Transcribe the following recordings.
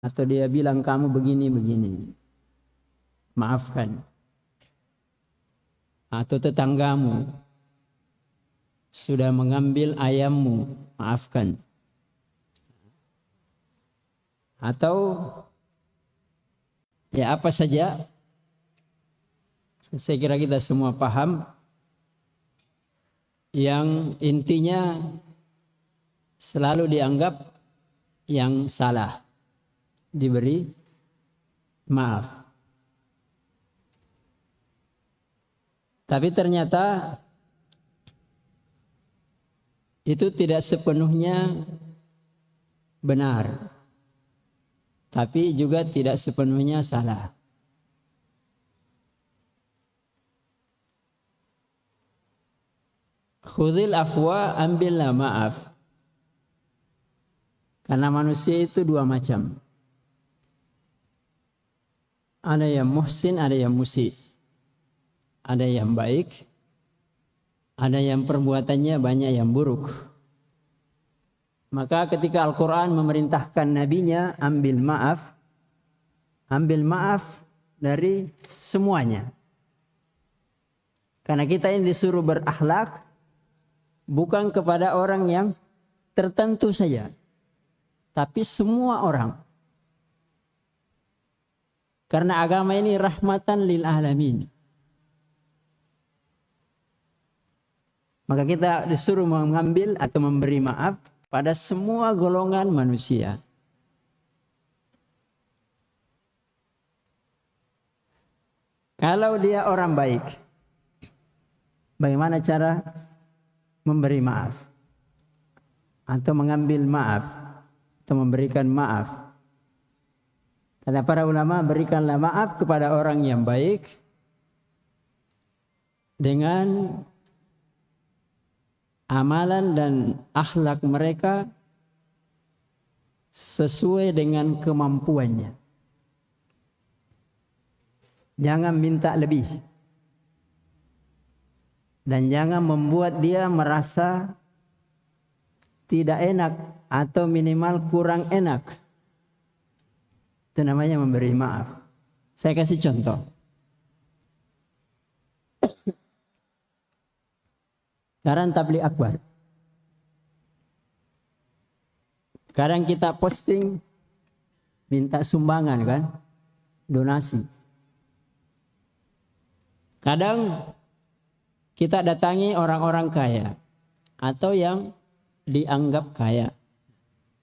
atau dia bilang kamu begini-begini, maafkan. Atau tetanggamu sudah mengambil ayammu, maafkan. Atau ya apa saja, saya kira kita semua paham, yang intinya selalu dianggap yang salah, diberi maaf. Tapi ternyata itu tidak sepenuhnya benar, tapi juga tidak sepenuhnya salah. Khudhil afwa, ambillah maaf. Karena manusia itu dua macam. Ada yang muhsin, ada yang musi. Ada yang baik, ada yang perbuatannya banyak yang buruk. Maka ketika Al-Quran memerintahkan nabinya ambil maaf dari semuanya. Karena kita ini disuruh berakhlak bukan kepada orang yang tertentu saja, tapi semua orang. Karena agama ini rahmatan lil alamin. Maka kita disuruh mengambil atau memberi maaf pada semua golongan manusia. Kalau dia orang baik, bagaimana cara memberi maaf? Atau mengambil maaf? Atau memberikan maaf? Kata para ulama, berikanlah maaf kepada orang yang baik dengan amalan dan akhlak mereka sesuai dengan kemampuannya. Jangan minta lebih. Dan jangan membuat dia merasa tidak enak atau minimal kurang enak. Itu namanya memberi maaf. Saya kasih contoh. Sekarang tabligh akbar. Sekarang kita posting minta sumbangan kan, donasi. Kadang kita datangi orang-orang kaya atau yang dianggap kaya.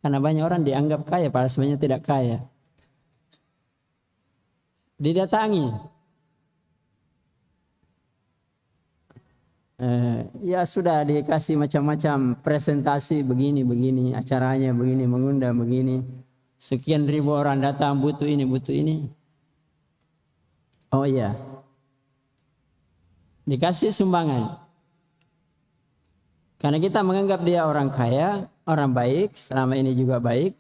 Karena banyak orang dianggap kaya, padahal sebenarnya tidak kaya. Didatangi. Ya sudah dikasih macam-macam presentasi begini, acaranya begini, mengundang begini. Sekian ribu orang datang, butuh ini, butuh ini. Oh iya. Dikasih sumbangan. Karena kita menganggap dia orang kaya, orang baik, selama ini juga baik.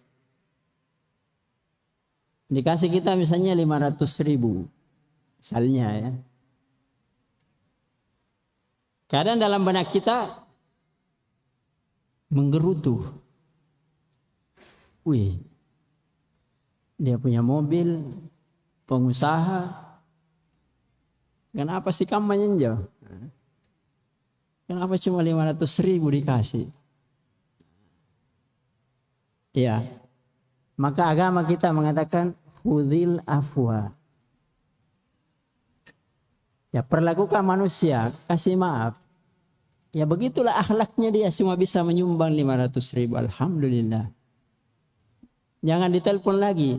Dikasih kita misalnya 500.000. Misalnya ya. Kadang dalam benak kita menggerutu. Wih, dia punya mobil, pengusaha. Kenapa sih kamu meninjau? Kenapa cuma 500.000 dikasih? Ya, maka agama kita mengatakan khudhil afwa. Ya, perlakukan manusia, kasih maaf. Ya begitulah akhlaknya dia, cuma bisa menyumbang 500.000. Alhamdulillah. Jangan ditelepon lagi.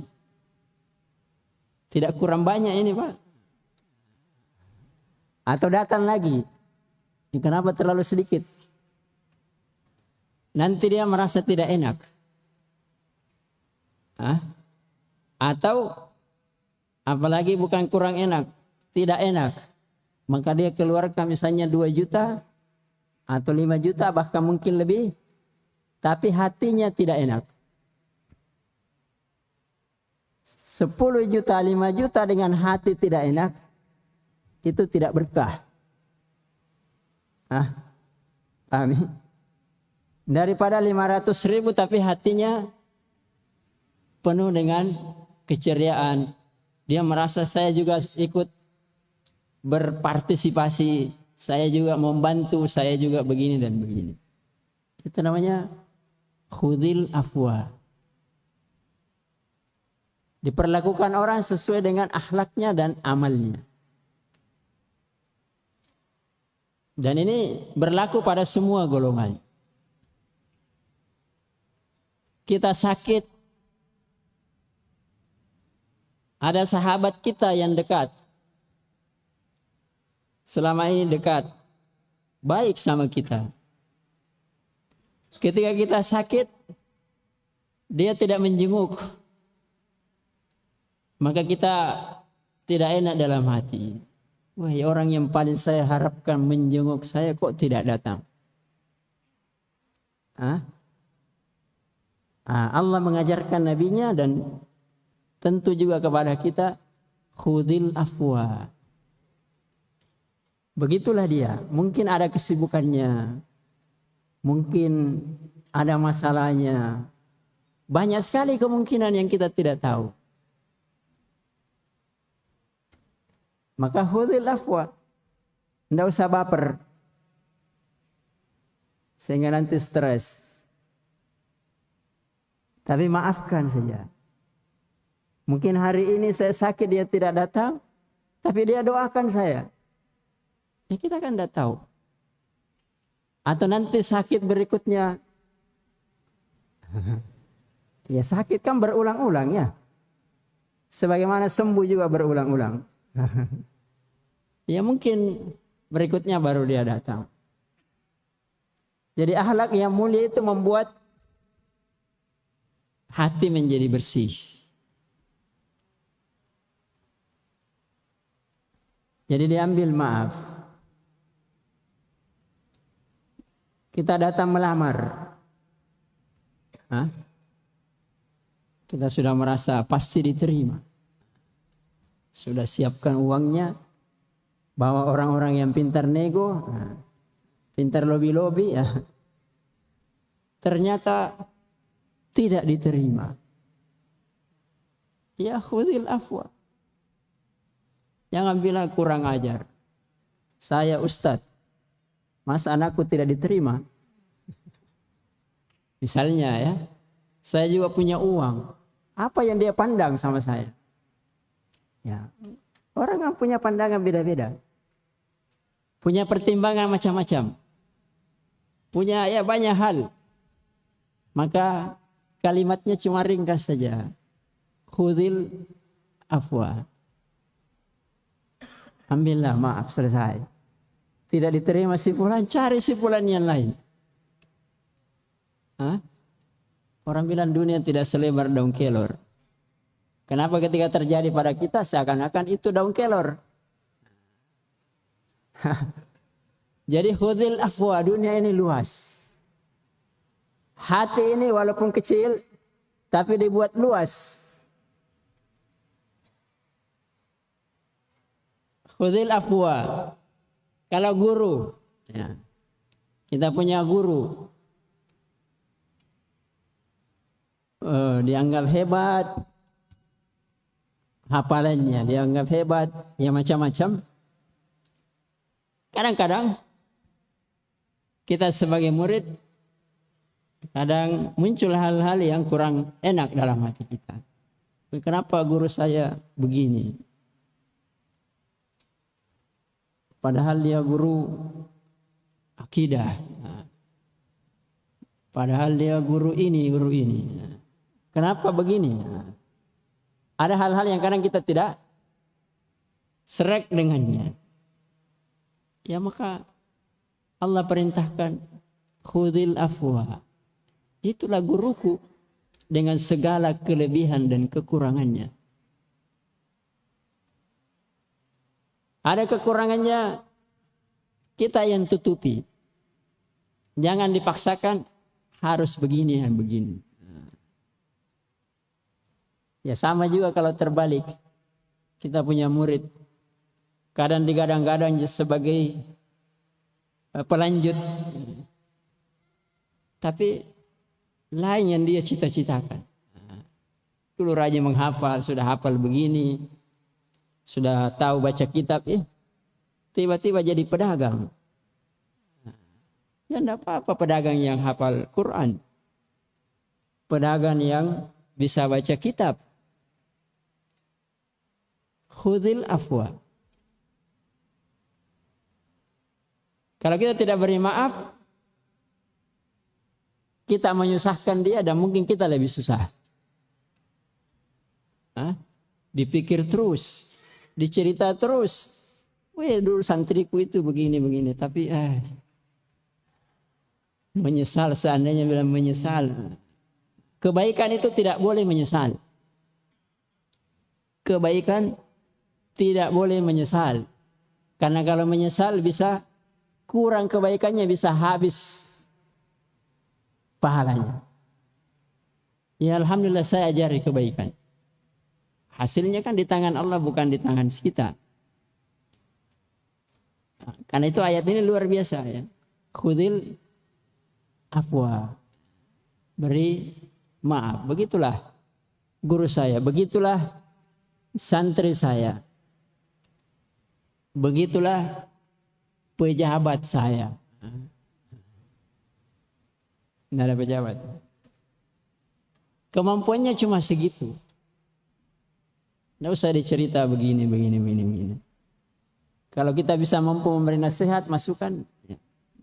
Tidak kurang banyak ini Pak. Atau datang lagi. Ini kenapa terlalu sedikit? Nanti dia merasa tidak enak. Atau apalagi bukan kurang enak, tidak enak. Maka dia keluarkan misalnya 2 juta atau 5 juta bahkan mungkin lebih. Tapi hatinya tidak enak. 10 juta, 5 juta dengan hati tidak enak. Itu tidak berkah. Paham? Daripada 500.000 tapi hatinya penuh dengan keceriaan. Dia merasa saya juga ikut berpartisipasi, saya juga membantu, saya juga begini dan begini. Itu namanya khudil afwa. Diperlakukan orang sesuai dengan akhlaknya dan amalnya. Dan ini berlaku pada semua golongan. Kita sakit, ada sahabat kita yang dekat, selama ini dekat, baik sama kita. Ketika kita sakit, dia tidak menjenguk, maka kita tidak enak dalam hati. Wah, orang yang paling saya harapkan menjenguk saya kok tidak datang. Allah mengajarkan nabinya dan tentu juga kepada kita, khudil afwa. Begitulah dia. Mungkin ada kesibukannya, mungkin ada masalahnya. Banyak sekali kemungkinan yang kita tidak tahu. Maka khudil afwa. Tidak usah baper, sehingga nanti stres. Tapi maafkan saja. Mungkin hari ini saya sakit, dia tidak datang, tapi dia doakan saya. Ya kita kan tidak tahu. Atau nanti sakit berikutnya. Ya sakit kan berulang-ulang ya. Sebagaimana sembuh juga berulang-ulang. Ya mungkin berikutnya baru dia datang. Jadi akhlak yang mulia itu membuat hati menjadi bersih. Jadi diambil maaf. Kita datang melamar. Kita sudah merasa pasti diterima. Sudah siapkan uangnya. Bawa orang-orang yang pintar nego. Pintar lobi-lobi. Ya. Ternyata tidak diterima. Ya khudil afwa. Jangan bilang kurang ajar. Saya ustadz, masa anakku tidak diterima? Misalnya ya, saya juga punya uang. Apa yang dia pandang sama saya? Ya, orang yang punya pandangan beda-beda. Punya pertimbangan macam-macam. Punya ya banyak hal. Maka kalimatnya cuma ringkas saja. Khudil afwa. Ambillah maaf, selesai. Tidak diterima si fulan, cari si fulan yang lain. Orang bilang dunia tidak selebar daun kelor. Kenapa ketika terjadi pada kita seakan-akan itu daun kelor? Jadi khudil afwa, dunia ini luas. Hati ini walaupun kecil, tapi dibuat luas. Khudil afwa. Kalau guru, ya, kita punya guru, dianggap hebat, hafalannya dianggap hebat, ya macam-macam. Kadang-kadang kita sebagai murid, kadang muncul hal-hal yang kurang enak dalam hati kita. Kenapa guru saya begini? Padahal dia guru akidah. Padahal dia guru ini, guru ini. Kenapa begini? Ada hal-hal yang kadang kita tidak serek dengannya. Ya maka Allah perintahkan khudil afwa. Itulah guruku dengan segala kelebihan dan kekurangannya. Ada kekurangannya, kita yang tutupi. Jangan dipaksakan harus begini dan begini. Ya sama juga kalau terbalik. Kita punya murid. Kadang digadang-gadang sebagai pelanjut. Tapi lain yang dia cita-citakan. Dulu rajin menghafal, sudah hafal begini, sudah tahu baca kitab, tiba-tiba jadi pedagang. Ya enggak apa-apa pedagang yang hafal Quran. Pedagang yang bisa baca kitab. Khudil afwa. Kalau kita tidak beri maaf, kita menyusahkan dia dan mungkin kita lebih susah. Dipikir terus, dicerita terus. Weh, dulu santriku itu begini-begini, tapi menyesal, seandainya bilang menyesal. Kebaikan itu tidak boleh menyesal. Kebaikan tidak boleh menyesal. Karena kalau menyesal bisa kurang kebaikannya, bisa habis pahalanya. Ya alhamdulillah saya ajari kebaikan. Hasilnya kan di tangan Allah, bukan di tangan kita. Karena itu ayat ini luar biasa ya. Khudil afwa. Beri maaf. Begitulah guru saya, begitulah santri saya. Begitulah pejabat saya. Tidak ada pejabat. Kemampuannya cuma segitu. Tidak usah dicerita begini. Kalau kita bisa mampu memberi nasihat, masukan,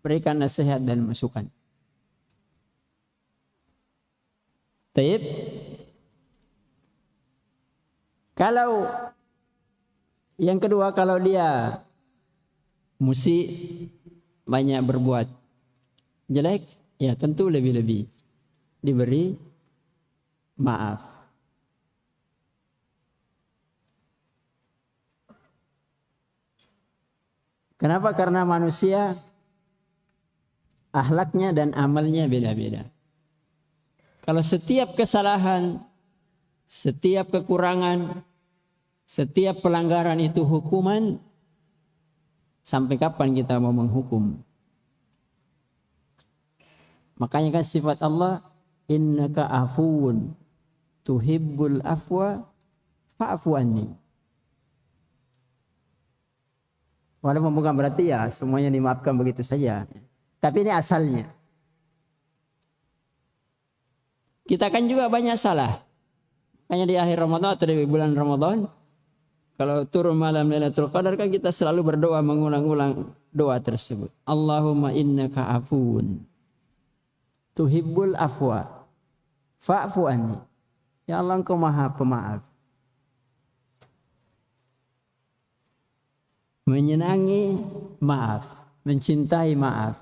berikan nasihat dan masukan. Taib. Kalau yang kedua, kalau dia musik banyak berbuat jelek, ya tentu lebih-lebih diberi maaf. Kenapa? Karena manusia akhlaknya dan amalnya beda-beda. Kalau setiap kesalahan, setiap kekurangan, setiap pelanggaran itu hukuman, sampai kapan kita mau menghukum? Makanya kan sifat Allah, innaka afuwun tuhibbul afwa fa'fu anni. Walaupun bukan berarti ya semuanya dimaafkan begitu saja. Tapi ini asalnya. Kita kan juga banyak salah. Hanya di akhir Ramadan atau di bulan Ramadan, kalau turun malam Lailatul Qadar kan kita selalu berdoa, mengulang-ulang doa tersebut. Allahumma innaka afuwun tuhibbul afwa fa'fu anni. Ya Allah, Engkau Maha Pemaaf, menyenangi maaf, mencintai maaf.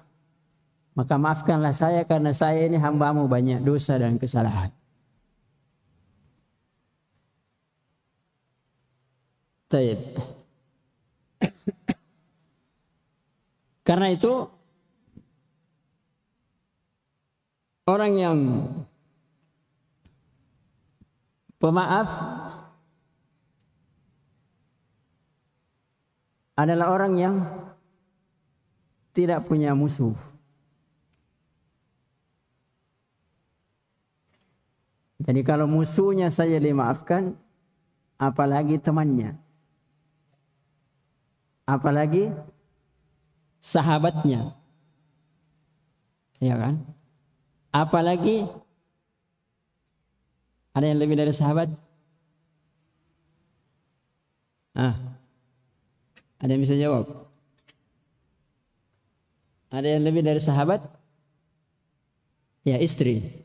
Maka maafkanlah saya karena saya ini hamba-Mu banyak dosa dan kesalahan. Taib. Karena itu orang yang pemaaf adalah orang yang tidak punya musuh. Jadi kalau musuhnya saja dimaafkan, apalagi temannya, apalagi sahabatnya, ya kan? Apalagi ada yang lebih dari sahabat? Ada yang bisa jawab? Ada yang lebih dari sahabat? Ya, istri.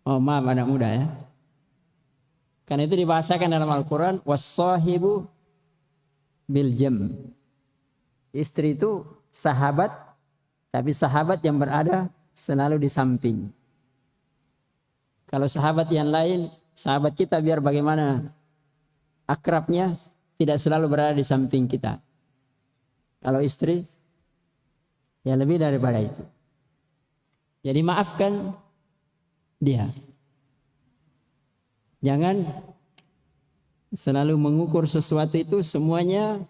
Oh maaf, anak muda ya. Karena itu dibahasakan dalam Al-Quran, was-sahibu bil-jam. Istri itu sahabat, tapi sahabat yang berada selalu di samping. Kalau sahabat yang lain, sahabat kita biar bagaimana akrabnya, tidak selalu berada di samping kita. Kalau istri, ya lebih daripada itu. Jadi maafkan dia. Jangan selalu mengukur sesuatu itu semuanya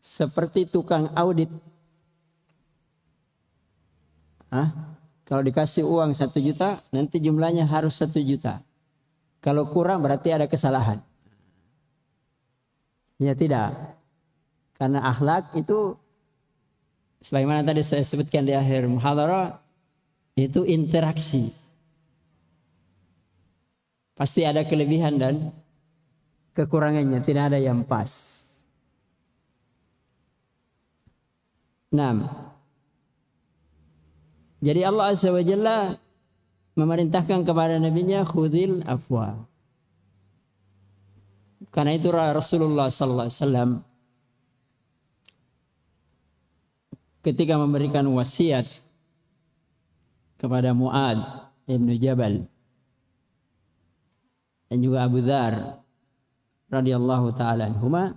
seperti tukang audit. Kalau dikasih uang 1 juta, nanti jumlahnya harus 1 juta. Kalau kurang berarti ada kesalahan. Ya tidak. Karena akhlak itu sebagaimana tadi saya sebutkan di akhir muhadharah, itu interaksi. Pasti ada kelebihan dan kekurangannya, tidak ada yang pas. 6. Jadi Allah Azza wa Jalla memerintahkan kepada nabinya khudil afwa. Karena itu Rasulullah sallallahu alaihi wasallam ketika memberikan wasiat kepada Mu'ad ibnu Jabal dan juga Abu Dzar radhiyallahu taala anhuma,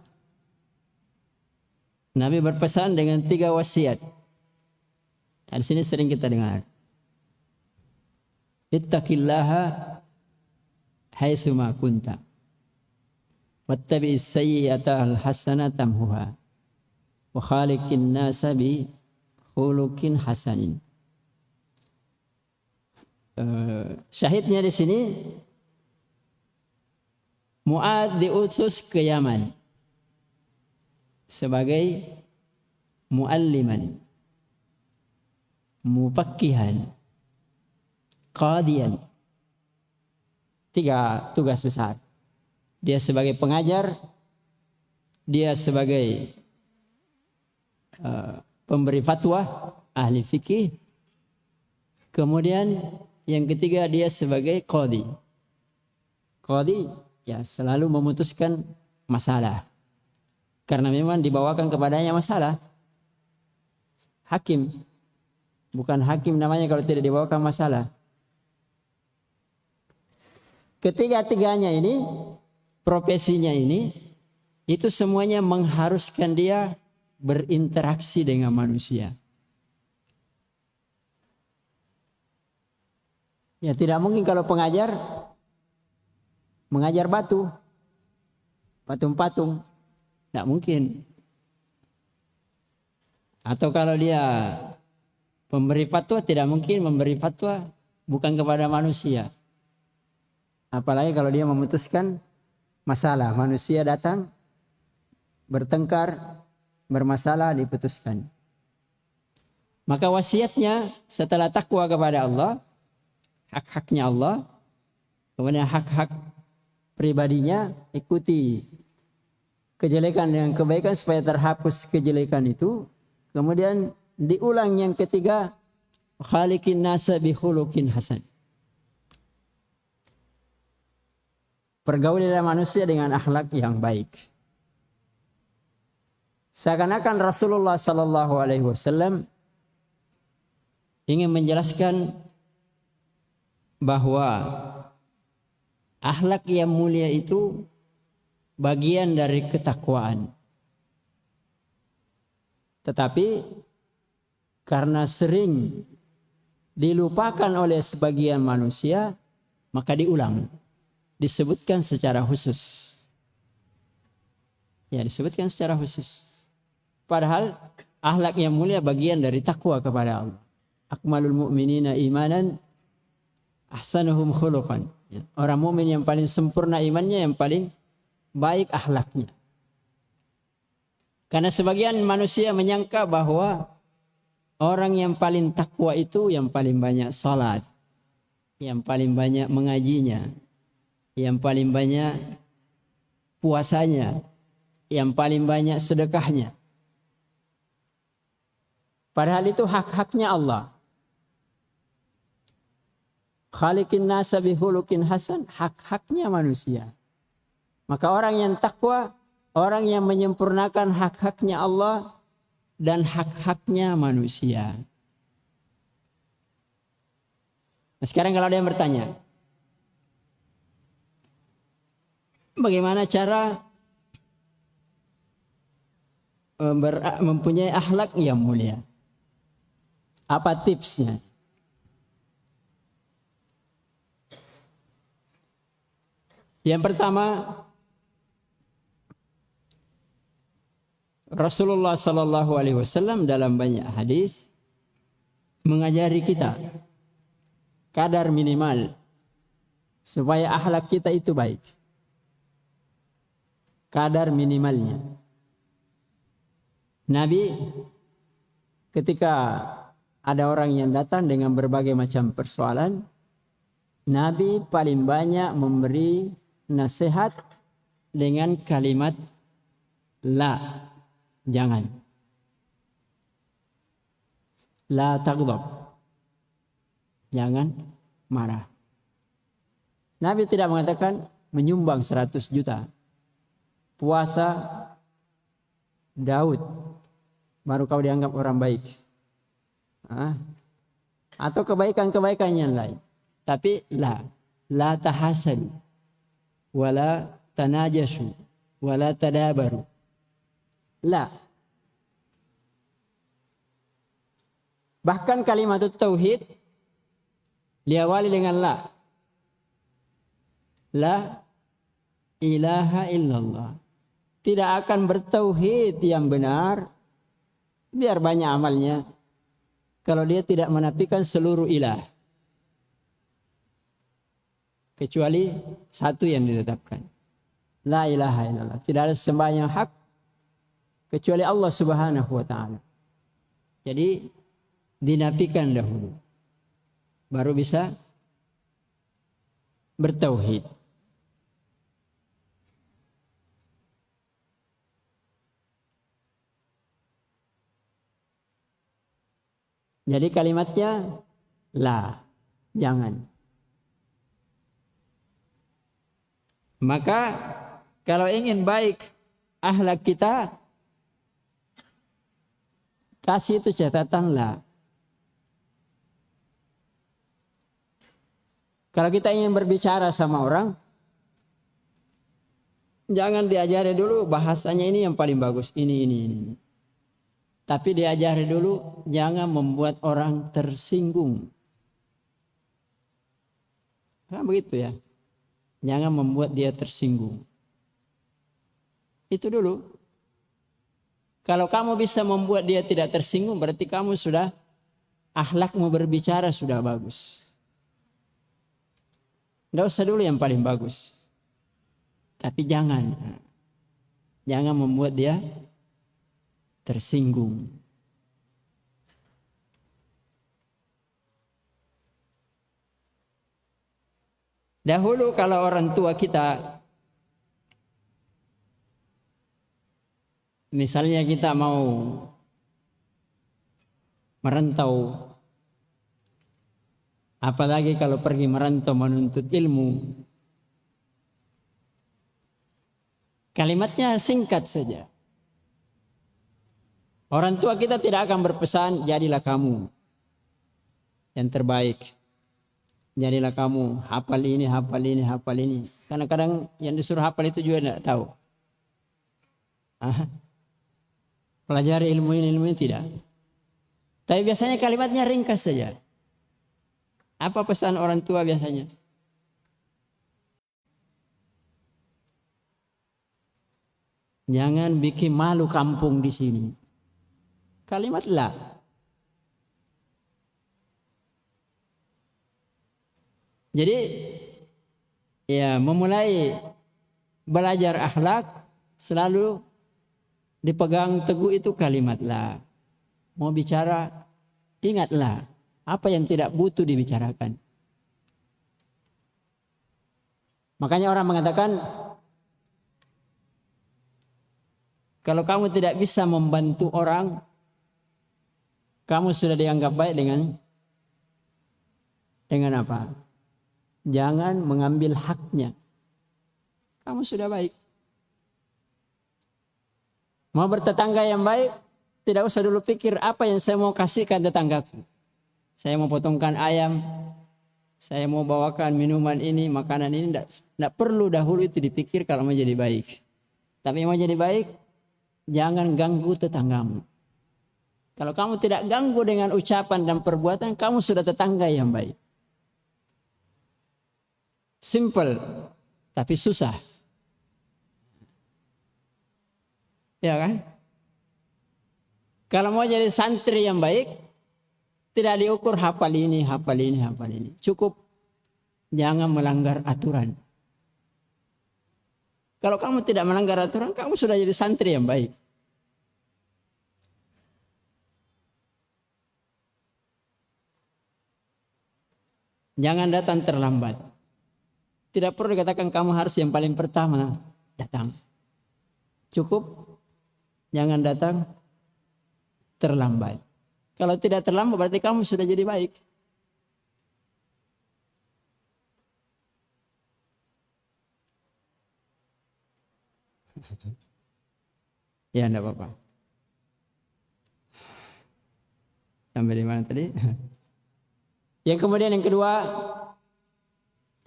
Nabi berpesan dengan 3 wasiat. Di sini sering kita dengar. Ittaqillaha haitsu ma kunta. Wattabi'is sayyi'ata al-hasanata tamhuha. Wa khaliqin nasa bi khuluqin hasanin. Syahidnya di sini Mu'ad diutus ke Yaman sebagai mualliman, mufaqqihan, qadiyan. 3 tugas besar. Dia sebagai pengajar, dia sebagai pemberi fatwa, ahli fikih. Kemudian yang ketiga dia sebagai qadi. Qadi ya selalu memutuskan masalah. Karena memang dibawakan kepadanya masalah. Hakim. Bukan hakim namanya kalau tidak dibawakan masalah. Ketiga-tiganya ini, profesinya ini, itu semuanya mengharuskan dia berinteraksi dengan manusia. Ya tidak mungkin kalau pengajar mengajar batu, patung-patung, tidak mungkin. Atau kalau dia pemberi fatwa, tidak mungkin memberi fatwa bukan kepada manusia. Apalagi kalau dia memutuskan masalah, manusia datang bertengkar, bermasalah, diputuskan. Maka wasiatnya setelah takwa kepada Allah, hak-haknya Allah, kemudian hak-hak pribadinya, ikuti kejelekan dengan kebaikan supaya terhapus kejelekan itu. Kemudian diulang yang ketiga, khaliqin nasa bi khuluqin hasan. Pergaulilah manusia dengan akhlak yang baik. Seakan-akan Rasulullah sallallahu alaihi wasallam ingin menjelaskan bahwa akhlak yang mulia itu bagian dari ketakwaan. Tetapi karena sering dilupakan oleh sebagian manusia, maka diulang. Disebutkan secara khusus. Ya, disebutkan secara khusus. Padahal akhlak yang mulia bagian dari takwa kepada Allah. Akmalul mu'minina imanan ahsanuhum khuluqan. Orang mukmin yang paling sempurna imannya, yang paling baik akhlaknya. Karena sebagian manusia menyangka bahwa orang yang paling takwa itu yang paling banyak salat, yang paling banyak mengajinya, yang paling banyak puasanya, yang paling banyak sedekahnya. Padahal itu hak-haknya Allah. Khaliqin nasa bi khuluqin hasan, hak-haknya manusia. Maka orang yang takwa, orang yang menyempurnakan hak-haknya Allah dan hak-haknya manusia. Nah, sekarang kalau ada yang bertanya, bagaimana cara mempunyai akhlak yang mulia? Apa tipsnya? Yang pertama, Rasulullah sallallahu alaihi wasallam dalam banyak hadis mengajari kita kadar minimal supaya akhlak kita itu baik. Kadar minimalnya. Nabi ketika ada orang yang datang dengan berbagai macam persoalan, Nabi paling banyak memberi nasihat dengan kalimat la, jangan. La taghdab. Jangan marah. Nabi tidak mengatakan menyumbang 100 juta. Puasa Daud baru kau dianggap orang baik. Atau kebaikan-kebaikan yang lain. Tapi la tahasadu, wala tanajashu, wala tadabaru. La. Bahkan kalimat tauhid diawali dengan la. La ilaha illallah. Tidak akan bertauhid yang benar, biar banyak amalnya, kalau dia tidak menafikan seluruh ilah. Kecuali satu yang ditetapkan. La ilaha illallah. Tidak ada sembahyang hak kecuali Allah Subhanahu wa ta'ala. Jadi dinafikan dahulu, baru bisa bertauhid. Jadi kalimatnya la, jangan. Maka kalau ingin baik akhlak kita, kasih itu catatan la. Kalau kita ingin berbicara sama orang, jangan diajari dulu bahasanya ini yang paling bagus, ini. Tapi diajari dulu jangan membuat orang tersinggung. Kan begitu ya. Jangan membuat dia tersinggung. Itu dulu. Kalau kamu bisa membuat dia tidak tersinggung, berarti kamu sudah, akhlakmu berbicara sudah bagus. Tidak usah dulu yang paling bagus. Tapi jangan membuat dia tersinggung. Dahulu kalau orang tua kita, misalnya kita mau merantau, apalagi kalau pergi merantau menuntut ilmu, kalimatnya singkat saja. Orang tua kita tidak akan berpesan, jadilah kamu yang terbaik. Jadilah kamu hafal ini, hafal ini, hafal ini. Karena kadang yang disuruh hafal itu juga tidak tahu. Pelajari ilmu ini tidak. Tapi biasanya kalimatnya ringkas saja. Apa pesan orang tua biasanya? Jangan bikin malu kampung di sini. Kalimat la. Jadi ya memulai belajar akhlak selalu dipegang teguh itu kalimat la. Mau bicara ingatlah apa yang tidak butuh dibicarakan. Makanya orang mengatakan kalau kamu tidak bisa membantu orang, kamu sudah dianggap baik dengan apa? Jangan mengambil haknya. Kamu sudah baik. Mau bertetangga yang baik, tidak usah dulu pikir apa yang saya mau kasihkan tetanggaku. Saya mau potongkan ayam, saya mau bawakan minuman ini, makanan ini. Tidak perlu dahulu itu dipikir kalau mau jadi baik. Tapi mau jadi baik, jangan ganggu tetanggamu. Kalau kamu tidak ganggu dengan ucapan dan perbuatan, kamu sudah tetangga yang baik. Simple, tapi susah. Ya kan? Kalau mau jadi santri yang baik, tidak diukur hafal ini, hafal ini, hafal ini. Cukup Jangan melanggar aturan. Kalau kamu tidak melanggar aturan, kamu sudah jadi santri yang baik. Jangan datang terlambat. Tidak perlu dikatakan kamu harus yang paling pertama datang. Cukup jangan datang terlambat. Kalau tidak terlambat berarti kamu sudah jadi baik. Ya, enggak apa-apa. Sampai di mana tadi? Yang kemudian yang kedua,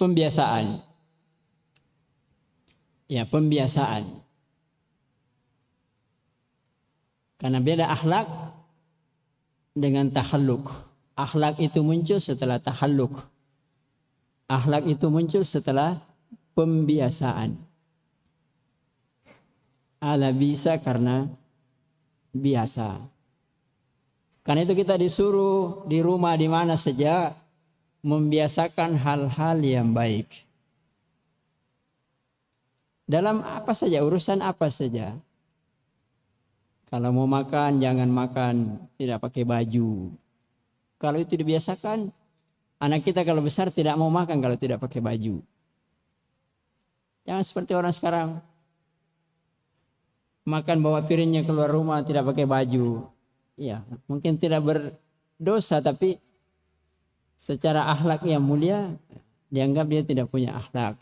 pembiasaan. Ya, pembiasaan. Karena beda akhlak dengan takhalluk. Akhlak itu muncul setelah takhalluk. Akhlak itu muncul setelah pembiasaan. Ala bisa karena biasa. Karena itu kita disuruh di rumah di mana saja membiasakan hal-hal yang baik. Dalam apa saja, urusan apa saja. Kalau mau makan, jangan makan tidak pakai baju. Kalau itu dibiasakan, anak kita kalau besar tidak mau makan kalau tidak pakai baju. Jangan seperti orang sekarang. Makan bawa piringnya keluar rumah tidak pakai baju. Ya, mungkin tidak berdosa tapi secara akhlak yang mulia dianggap dia tidak punya akhlak.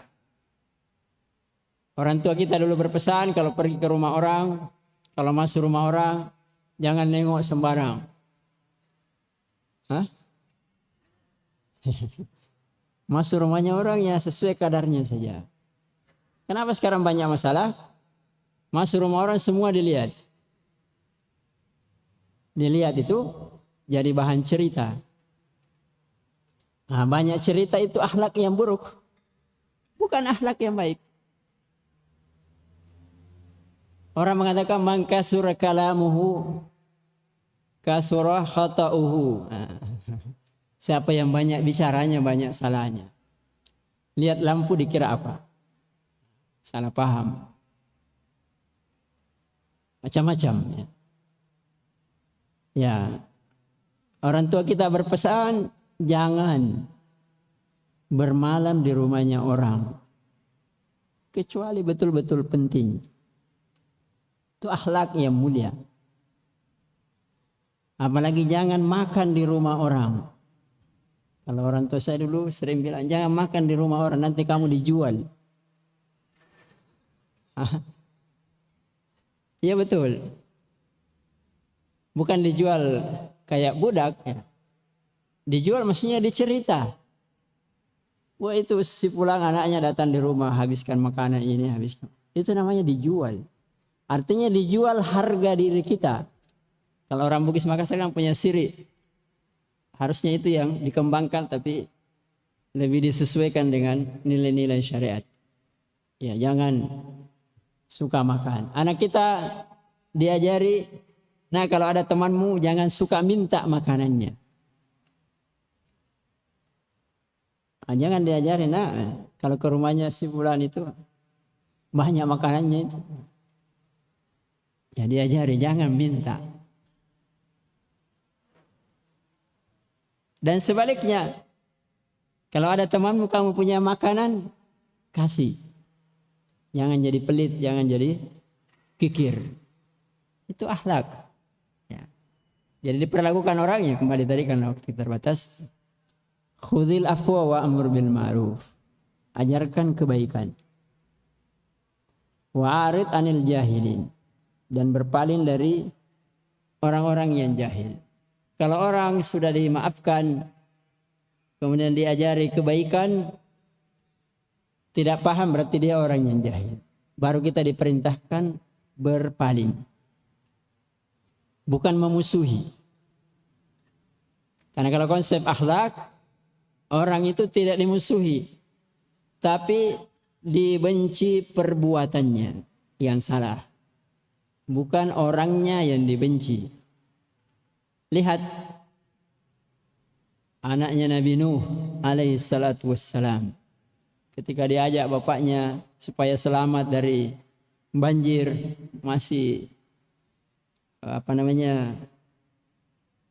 Orang tua kita dulu berpesan kalau pergi ke rumah orang, kalau masuk rumah orang jangan nengok sembarang. Hah? Masuk rumahnya orang ya sesuai kadarnya saja. Kenapa sekarang banyak masalah? Masuk rumah orang semua dilihat. Dilihat itu jadi bahan cerita. Nah, banyak cerita itu akhlak yang buruk. Bukan akhlak yang baik. Orang mengatakan man kasura kalamuhu kasura khata'uhu. Nah, siapa yang banyak bicaranya banyak salahnya. Lihat lampu dikira apa? Salah paham. Macam-macam ya. Ya. Orang tua kita berpesan jangan bermalam di rumahnya orang. Kecuali betul-betul penting. Itu akhlak yang mulia. Apalagi jangan makan di rumah orang. Kalau orang tua saya dulu sering bilang jangan makan di rumah orang nanti kamu dijual. Iya betul. Bukan dijual kayak budak. Ya. Dijual maksudnya dicerita. Wah itu si pulang anaknya datang di rumah habiskan makanan ini habiskan. Itu namanya dijual. Artinya dijual harga diri kita. Kalau orang Bugis Makassar kan punya siri. Harusnya itu yang dikembangkan tapi lebih disesuaikan dengan nilai-nilai syariat. Ya jangan suka makan. Anak kita diajari, nah kalau ada temanmu jangan suka minta makanannya. Nah, jangan diajari, nah kalau ke rumahnya si fulan itu banyak makanannya itu. Ya diajari jangan minta. Dan sebaliknya, kalau ada temanmu kamu punya makanan, kasih. Jangan jadi pelit, jangan jadi kikir. Itu akhlak. Ya. Jadi diperlakukan orangnya. Kembali tadi karena waktu terbatas. Khudhil afwa wa amr bil ma'ruf. Ajarkan kebaikan. Wa arid anil jahilin. Dan berpaling dari orang-orang yang jahil. Kalau orang sudah dimaafkan, kemudian diajari kebaikan, tidak paham berarti dia orang yang jahil. Baru kita diperintahkan berpaling. Bukan memusuhi. Karena kalau konsep akhlak, orang itu tidak dimusuhi. Tapi dibenci perbuatannya yang salah. Bukan orangnya yang dibenci. Lihat. anaknya Nabi Nuh alaihi salatu wassalam. Ketika diajak bapaknya supaya selamat dari banjir, masih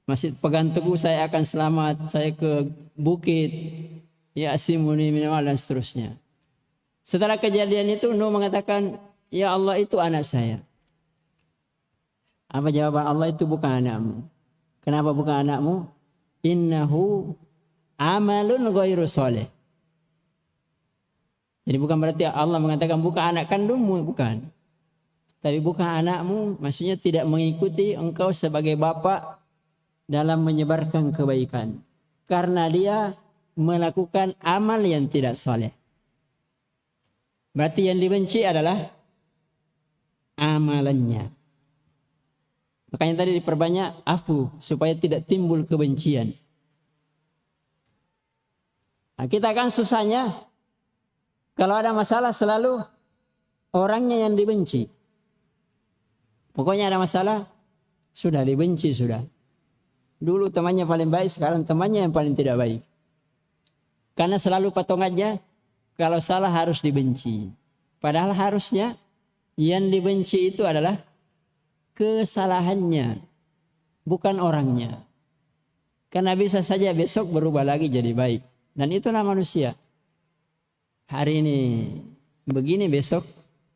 masih pegang teguh saya akan selamat, saya ke bukit, ya asimuni minal dan seterusnya. Setelah kejadian itu Nuh mengatakan, ya Allah itu anak saya. Apa jawaban Allah? Itu bukan anakmu. Kenapa bukan anakmu? Innahu amalun ghairu sholih. Jadi bukan berarti Allah mengatakan bukan anak kandungmu, bukan. Tapi bukan anakmu, maksudnya tidak mengikuti engkau sebagai bapak dalam menyebarkan kebaikan. Karena dia melakukan amal yang tidak saleh. Berarti yang dibenci adalah amalannya. Makanya tadi diperbanyak afu supaya tidak timbul kebencian. Nah, kita kan susahnya kalau ada masalah selalu orangnya yang dibenci. Pokoknya ada masalah sudah dibenci sudah. Dulu temannya paling baik, sekarang temannya yang paling tidak baik. Karena selalu patongannya kalau salah harus dibenci. Padahal harusnya yang dibenci itu adalah kesalahannya, bukan orangnya. Karena bisa saja besok berubah lagi jadi baik. Dan itulah manusia. Hari ini begini, besok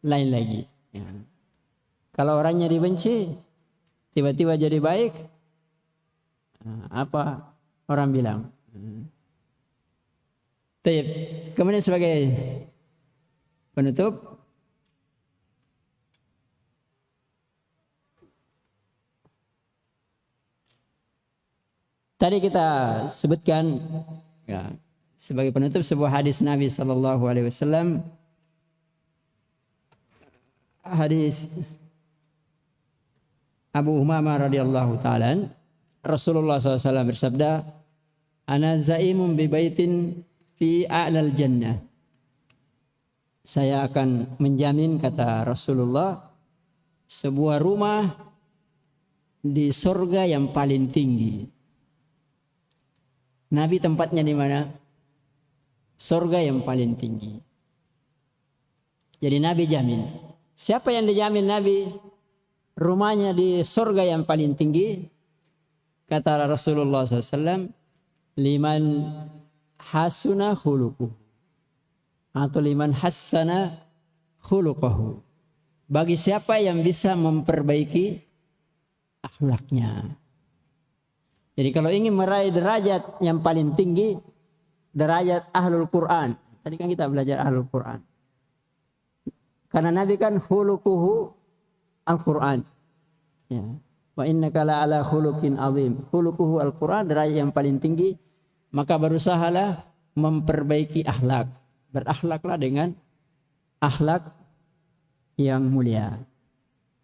lain lagi. Ya. Kalau orangnya dibenci, tiba-tiba jadi baik, apa orang bilang? Kemudian sebagai penutup, tadi kita sebutkan ya, sebagai penutup sebuah hadis Nabi SAW, hadis Abu Umamah radhiyallahu ta'ala, Rasulullah SAW bersabda, ana zaimun bi baitin fi a'lal jannah. Saya akan menjamin, kata Rasulullah, sebuah rumah di surga yang paling tinggi. Nabi tempatnya di mana? Surga yang paling tinggi. Jadi Nabi jamin. Siapa yang dijamin Nabi rumahnya di surga yang paling tinggi? Kata Rasulullah SAW, liman hasuna khuluquhu, atau liman hassana khuluquhu, bagi siapa yang bisa memperbaiki akhlaknya. Jadi kalau ingin meraih derajat yang paling tinggi, derajat ahlul Quran. Tadi kan kita belajar ahlul Quran. Karena Nabi kan khuluquhu Al-Quran. Ya. Wa innaka la'ala khuluqin azim. Khuluquhu Al-Quran, derajat yang paling tinggi. Maka berusahalah memperbaiki akhlak. Berakhlaklah dengan akhlak yang mulia.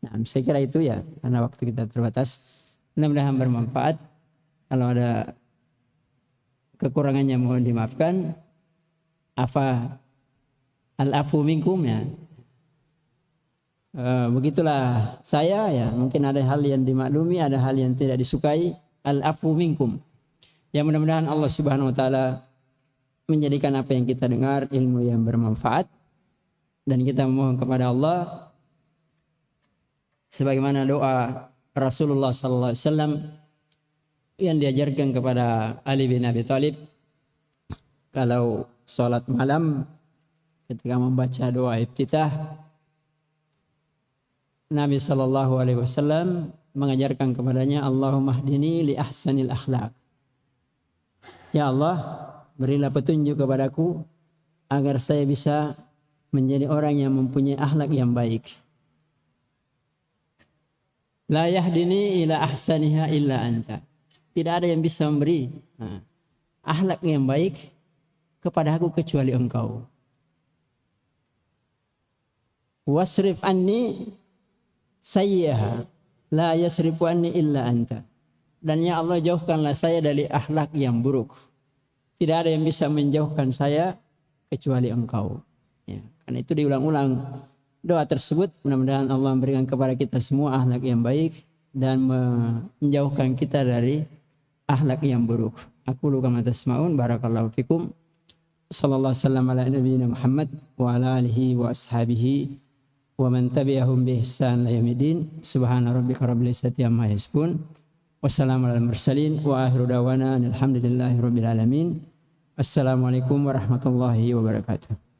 Nah, saya kira itu ya, karena waktu kita terbatas. Mudah-mudahan bermanfaat. Kalau ada kekurangannya mohon dimaafkan. Afa al-afu minkum ya. Begitulah saya ya, mungkin ada hal yang dimaklumi, ada hal yang tidak disukai. Al-afu minkum. Ya, mudah-mudahan Allah Subhanahu wa taala menjadikan apa yang kita dengar ilmu yang bermanfaat, dan kita memohon kepada Allah sebagaimana doa Rasulullah sallallahu alaihi wasallam yang diajarkan kepada Ali bin Abi Thalib kalau salat malam ketika membaca doa iftitah. Nabi sallallahu alaihi wasallam mengajarkan kepadanya, Allahumma hdini li ahsanil akhlaq. Ya Allah, berilah petunjuk kepadaku agar saya bisa menjadi orang yang mempunyai akhlak yang baik. La yahdini ila ahsaniha illa anta. Tidak ada yang bisa memberi akhlak yang baik kepada aku kecuali engkau. Wasrif anni sayyi'aha la yasrifu anni illa anta. Dan ya Allah, jauhkanlah saya dari akhlak yang buruk. Tidak ada yang bisa menjauhkan saya kecuali engkau. Ya, karena itu diulang-ulang doa tersebut. Mudah-mudahan Allah memberikan kepada kita semua akhlak yang baik dan menjauhkan kita dari akhlak yang buruk. Aqulu kama tasma'un. Barakallahu fikum. Sallallahu wasallam ala nabiyyina Muhammad wa ala alihi wa ashabihi wa man tabi'ahum bi ihsan ila yaumil subhana rabbika rabbil izzati amma yasifun wa salamun alal mursalin wa akhiru da'wana alhamdulillahi rabbil alamin. Assalamualaikum warahmatullahi wabarakatuh.